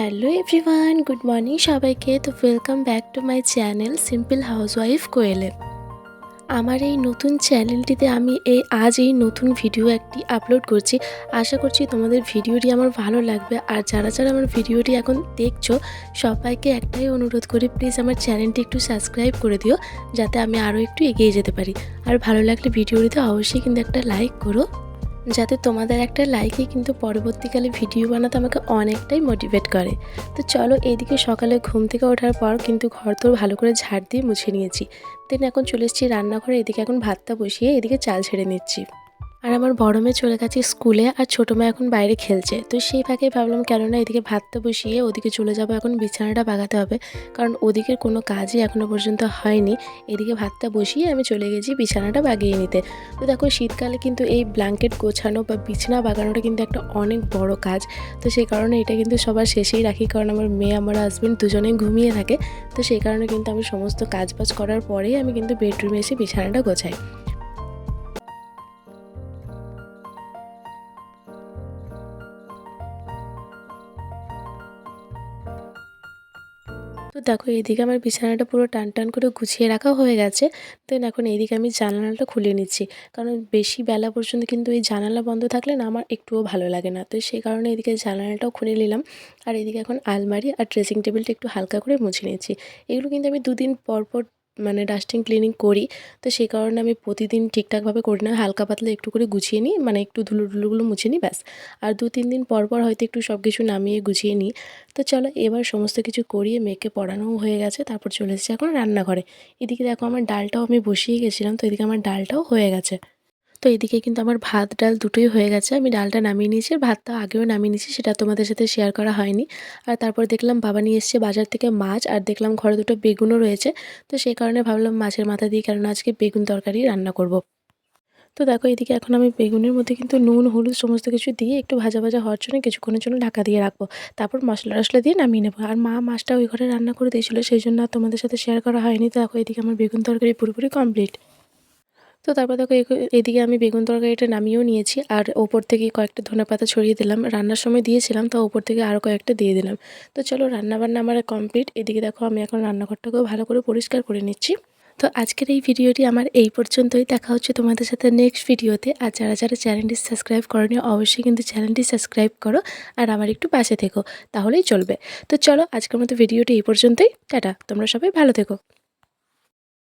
Hello everyone, good morning সবাইকে। তো welcome back to my channel simple housewife কোয়েলে। আমার এই নতুন চ্যানেলটিতে আমি আজ এই নতুন ভিডিও একটি আপলোড করছি। আশা করছি তোমাদের ভিডিওটি আমার ভালো লাগবে। আর যারা যারা আমার ভিডিওটি এখন দেখছো সবাইকে একটাই অনুরোধ করি, প্লিজ আমার চ্যানেলটি একটু সাবস্ক্রাইব করে দিও, যাতে আমি আরও একটু এগিয়ে যেতে পারি। আর ভালো লাগলে ভিডিওটিতে অবশ্যই কিন্তু একটা লাইক করো, যাতে তোমাদের একটা লাইকই কিন্তু পরবর্তীকালে ভিডিও বানাতে আমাকে অনেকটাই মোটিভেট করে। তো চলো, এইদিকে সকালে ঘুম থেকে ওঠার পর কিন্তু ঘর তোর ভালো করে ঝাড় দিয়ে মুছে নিয়েছি। দেন এখন চলে এসেছি রান্নাঘরে। এদিকে এখন ভাতটা বসিয়ে এদিকে চাল ছেড়ে নিচ্ছি। আর আমার বড় মেয়ে চলে গেছে স্কুলে, আর ছোটো মেয়ে এখন বাইরে খেলছে। তো সেই ফাঁকে ভাবলাম কেননা এদিকে ভাতটা বসিয়ে ওদিকে চলে যাব, এখন বিছানাটা বাগাতে হবে, কারণ ওদিকের কোনো কাজই এখনও পর্যন্ত হয়নি। এদিকে ভাতটা বসিয়ে আমি চলে গেছি বিছানাটা বাগিয়ে নিতে। তো দেখো, শীতকালে কিন্তু এই ব্ল্যাঙ্কেট গোছানো বা বিছানা বাগানোটা কিন্তু একটা অনেক বড় কাজ। তো সেই কারণে এটা কিন্তু সবার শেষেই রাখি, কারণ আমার মেয়ে আমার হাজব্যান্ড দুজনেই ঘুমিয়ে থাকে। তো সেই কারণে কিন্তু আমি সমস্ত কাজবাজ করার পরেই আমি কিন্তু বেডরুমে এসে বিছানাটা গোছাই। তো দেখো, এইদিকে আমার বিছানাটা পুরো টান টান করে গুছিয়ে রাখা হয়ে গেছে। দেন এখন এইদিকে আমি জানালাটা খুলে নিচ্ছি, কারণ বেশি বেলা পর্যন্ত কিন্তু এই জানালা বন্ধ থাকলে না আমার একটুও ভালো লাগে না। তো সেই কারণে এদিকে জানালাটাও খুলে নিলাম। আর এদিকে এখন আলমারি আর ড্রেসিং টেবিলটা একটু হালকা করে মুছে নিচ্ছি। এগুলো কিন্তু আমি দুদিন পর পর ডাস্টিং ক্লিনিং করি। তো সেই কারণে আমি প্রতিদিন ঠিকঠাকভাবে করি না, হালকা পাতলা একটু করে গুছিয়ে নিই, একটু ধুলোগুলো মুছে নিই, ব্যাস। আর 2-3 দিন পর পর হয়তো একটু সব কিছু নামিয়ে গুছিয়ে নিই। তো চলো, এবার সমস্ত কিছু করিয়ে মেয়েকে পড়ানোও হয়ে গেছে, তারপর চলে এসেছি এখন রান্নাঘরে। এদিকে দেখো, আমার ডালটাও আমি বসিয়ে গেছিলাম, তো এদিকে আমার ডালটাও হয়ে গেছে। তো এদিকে কিন্তু আমার ভাত ডাল দুটোই হয়ে গেছে। আমি ডালটা নামিয়ে নিয়েছি, আর ভাতটা আগেও নামিয়ে নিয়েছি, সেটা তোমাদের সাথে শেয়ার করা হয়নি। আর তারপর দেখলাম বাবা নিয়ে এসেছে বাজার থেকে মাছ, আর দেখলাম ঘরে দুটো বেগুনও রয়েছে। তো সেই কারণে ভাবলাম মাছের মাথা দিয়ে কেননা আজকে বেগুন তরকারি রান্না করব। তো দেখো, এদিকে এখন আমি বেগুনের মধ্যে কিন্তু নুন হলুদ সমস্ত কিছু দিয়ে একটু ভাজা ভাজা হওয়ার জন্য কিছুক্ষণের জন্য ঢাকা দিয়ে রাখবো। তারপর মশলা টশলা দিয়ে নামিয়ে নেবো। আর মা মাছটা ওই ঘরে রান্না করে দিয়েছিলো, সেই জন্য আর তোমাদের সাথে শেয়ার করা হয়নি। তো দেখো, এদিকে আমার বেগুন তরকারি পুরোপুরি কমপ্লিট। তো তারপর দেখো, এদিকে আমি বেগুন তরকারিটা নামিয়েও নিয়েছি, আর ওপর থেকে কয়েকটা ধনেপাতা ছড়িয়ে দিলাম। রান্নার সময় দিয়েছিলাম, তো ওপর থেকে আরও কয়েকটা দিয়ে দিলাম। তো চলো, রান্নাবান্না আমার কমপ্লিট। এদিকে দেখো, আমি এখন রান্নাঘরটাকেও ভালো করে পরিষ্কার করে নিচ্ছি। তো আজকের এই ভিডিওটি আমার এই পর্যন্তই। দেখা হচ্ছে তোমাদের সাথে নেক্সট ভিডিওতে। আর যারা যারা চ্যানেলটি সাবস্ক্রাইব করোনি অবশ্যই কিন্তু চ্যানেলটি সাবস্ক্রাইব করো, আর আমার একটু পাশে থেকো, তাহলেই চলবে। তো চলো, আজকের মতো ভিডিওটি এই পর্যন্তই। টাটা, তোমরা সবাই ভালো থেকো।